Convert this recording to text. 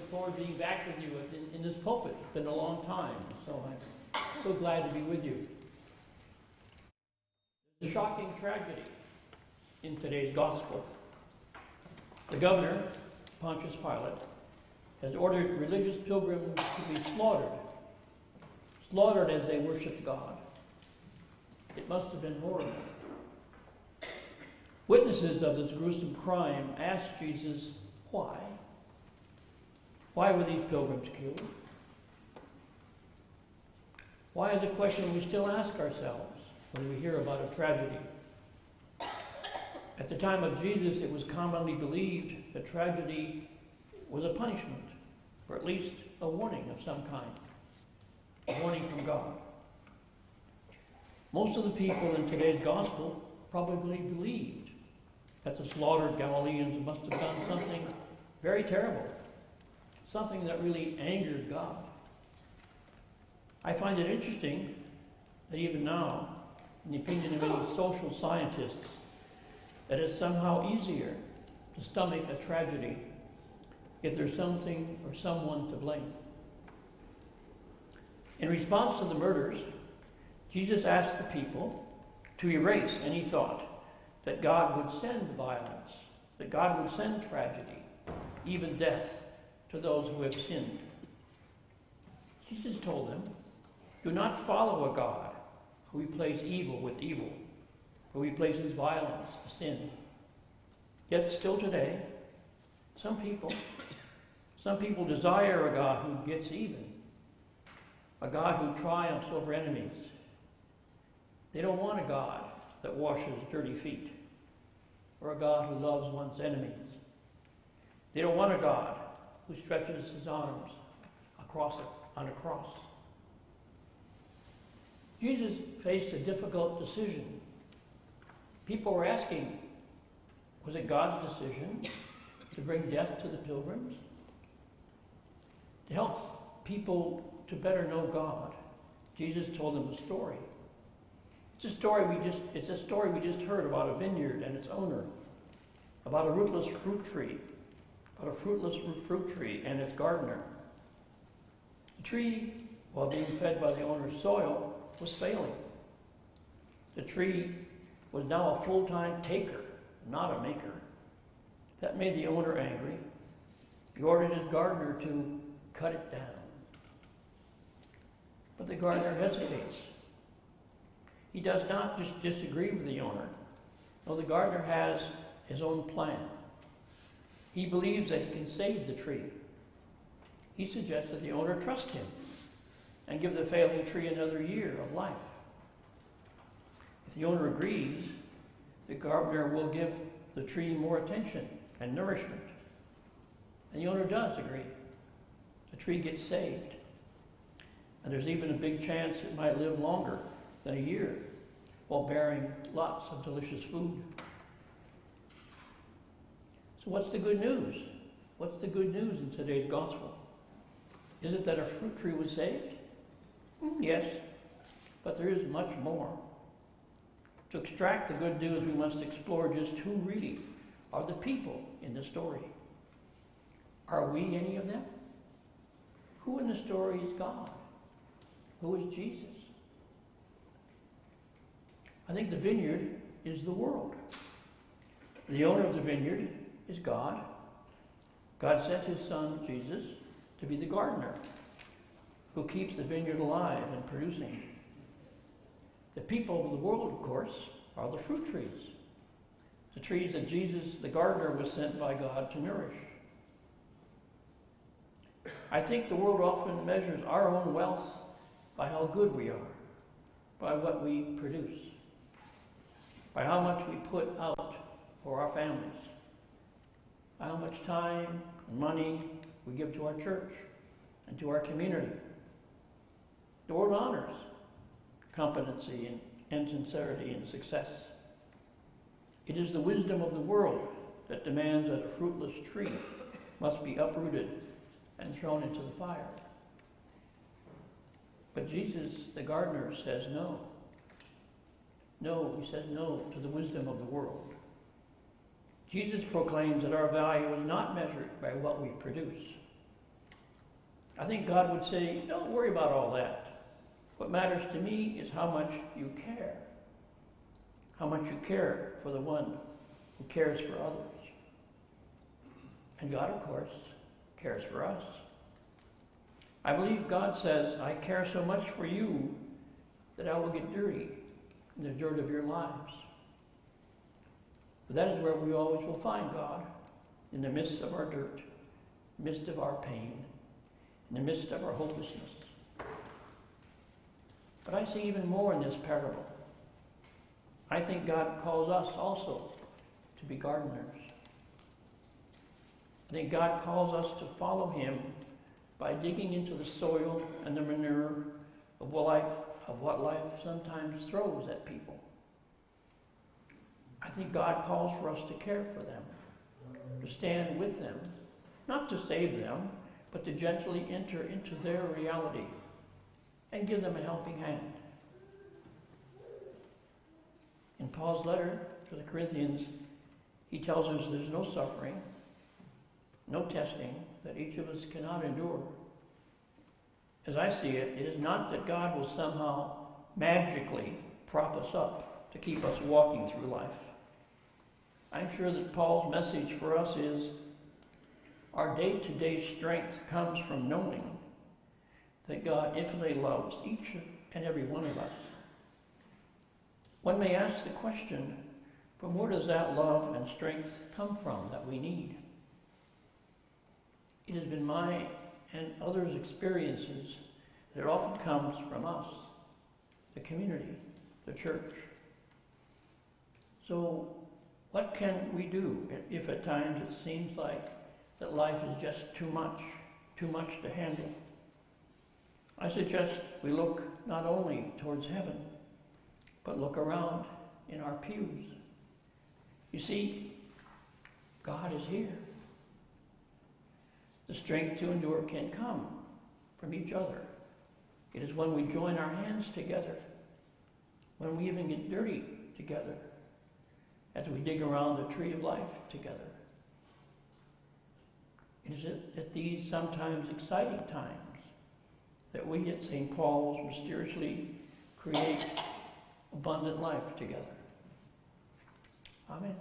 look forward to being back with you in this pulpit. It's been a long time, so I'm so glad to be with you. There's a shocking tragedy in today's gospel. The governor, Pontius Pilate, has ordered religious pilgrims to be slaughtered as they worshiped God. It must have been horrible. Witnesses of this gruesome crime asked Jesus, why? Why were these pilgrims killed? Why is a question we still ask ourselves when we hear about a tragedy. At the time of Jesus, it was commonly believed that tragedy was a punishment, or at least a warning of some kind, a warning from God. Most of the people in today's gospel probably believed that the slaughtered Galileans must have done something very terrible, something that really angered God. I find it interesting that even now, in the opinion of many social scientists, that it's somehow easier to stomach a tragedy if there's something or someone to blame. In response to the murders, Jesus asked the people to erase any thought that God would send violence, that God would send tragedy, even death, to those who have sinned. Jesus told them, do not follow a God who replaces evil with evil, who replaces violence to sin. Yet still today, some people desire a God who gets even, a God who triumphs over enemies. They don't want a God that washes dirty feet, or a God who loves one's enemies. They don't want a God who stretches his arms on a cross. Jesus faced a difficult decision. People were asking, was it God's decision to bring death to the pilgrims? To help people to better know God, Jesus told them a story. It's a story we just heard about a vineyard and its owner, about a fruitless fruit tree and its gardener. The tree, while being fed by the owner's soil, was failing. The tree was now a full-time taker, not a maker. That made the owner angry. He ordered his gardener to cut it down. But the gardener hesitates. He does not just disagree with the owner. No, the gardener has his own plan. He believes that he can save the tree. He suggests that the owner trust him and give the failing tree another year of life. If the owner agrees, the gardener will give the tree more attention and nourishment. And the owner does agree. The tree gets saved. And there's even a big chance it might live longer than a year while bearing lots of delicious food. So what's the good news? What's the good news in today's gospel? Is it that a fruit tree was saved? Yes, but there is much more. To extract the good news, we must explore just who really are the people in the story. Are we any of them? Who in the story is God? Who is Jesus? I think the vineyard is the world. The owner of the vineyard is God. God sent his son, Jesus, to be the gardener who keeps the vineyard alive and producing. The people of the world, of course, are the fruit trees. The trees that Jesus, the gardener, was sent by God to nourish. I think the world often measures our own wealth by how good we are, by what we produce, by how much we put out for our families, by how much time and money we give to our church and to our community. The world honors competency and sincerity and success. It is the wisdom of the world that demands that a fruitless tree must be uprooted and thrown into the fire. But Jesus, the gardener, says no. No, he says no to the wisdom of the world. Jesus proclaims that our value is not measured by what we produce, I think God would say, don't worry about all that. What matters to me is how much you care. How much you care for the one who cares for others. And God, of course, cares for us. I believe God says, I care so much for you that I will get dirty in the dirt of your lives. But that is where we always will find God, in the midst of our dirt, in the midst of our pain, in the midst of our hopelessness. But I see even more in this parable. I think God calls us also to be gardeners. I think God calls us to follow him by digging into the soil and the manure of what life sometimes throws at people. I think God calls for us to care for them, to stand with them, not to save them, but to gently enter into their reality and give them a helping hand. In Paul's letter to the Corinthians, he tells us there's no suffering, no testing that each of us cannot endure. As I see it, it is not that God will somehow magically prop us up to keep us walking through life. I'm sure that Paul's message for us is our day-to-day strength comes from knowing that God infinitely loves each and every one of us. One may ask the question, from where does that love and strength come from that we need? It has been my and others' experiences that it often comes from us, the community, the church. So what can we do if at times it seems like that life is just too much to handle? I suggest we look not only towards heaven, but look around in our pews. You see, God is here. The strength to endure can come from each other. It is when we join our hands together, when we even get dirty together, as we dig around the tree of life together. It is at these sometimes exciting times that we at St. Paul's mysteriously create abundant life together. Amen.